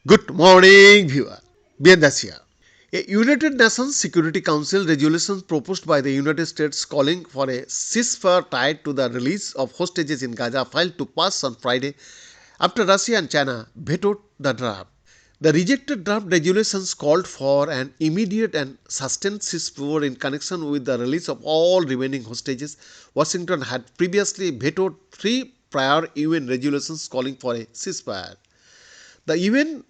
Good morning, viewer. Bienvenidos here. A United Nations Security Council resolution proposed by the United States calling for a ceasefire tied to the release of hostages in Gaza failed to pass on Friday after Russia and China vetoed the draft. The rejected draft resolutions called for an immediate and sustained ceasefire in connection with the release of all remaining hostages. Washington had previously vetoed three prior UN resolutions calling for a ceasefire. The UN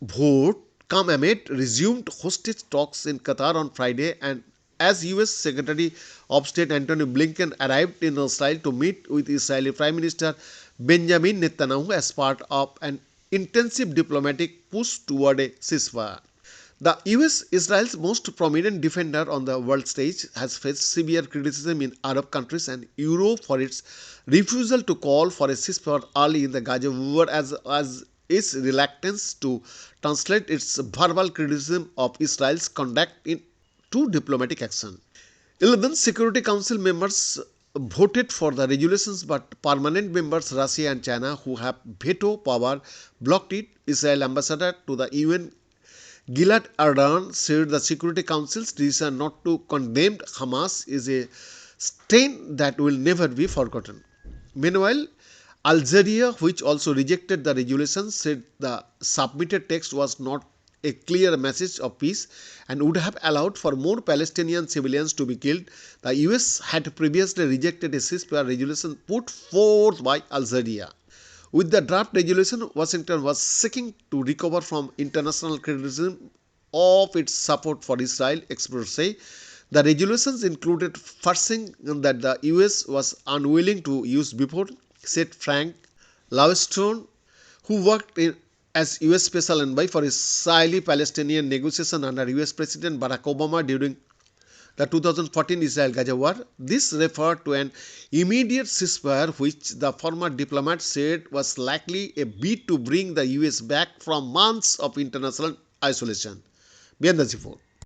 vote come amid resumed hostage talks in Qatar on Friday, and as US Secretary of State Antony Blinken arrived in Israel to meet with Israeli Prime Minister Benjamin Netanyahu as part of an intensive diplomatic push toward a ceasefire. The US, Israel's most prominent defender on the world stage, has faced severe criticism in Arab countries and Europe for its refusal to call for a ceasefire early in the Gaza war as its reluctance to translate its verbal criticism of Israel's conduct into diplomatic action. 11 Security Council members voted for the resolutions, but permanent members Russia and China, who have veto power, blocked it. Israel ambassador to the UN Gilad Erdan said the Security Council's decision not to condemn Hamas is a stain that will never be forgotten. Meanwhile, Algeria, which also rejected the resolution, said the submitted text was not a clear message of peace and would have allowed for more Palestinian civilians to be killed. The US had previously rejected a ceasefire resolution put forth by Algeria. With the draft resolution, Washington was seeking to recover from international criticism of its support for Israel. Experts say the resolutions included forcing that the US was unwilling to use before, said Frank Lawstone, who worked as US Special Envoy for Israeli-Palestinian negotiation under US President Barack Obama during the 2014 Israel-Gaza war. This referred to an immediate ceasefire, which the former diplomat said was likely a bid to bring the US back from months of international isolation. Beyond the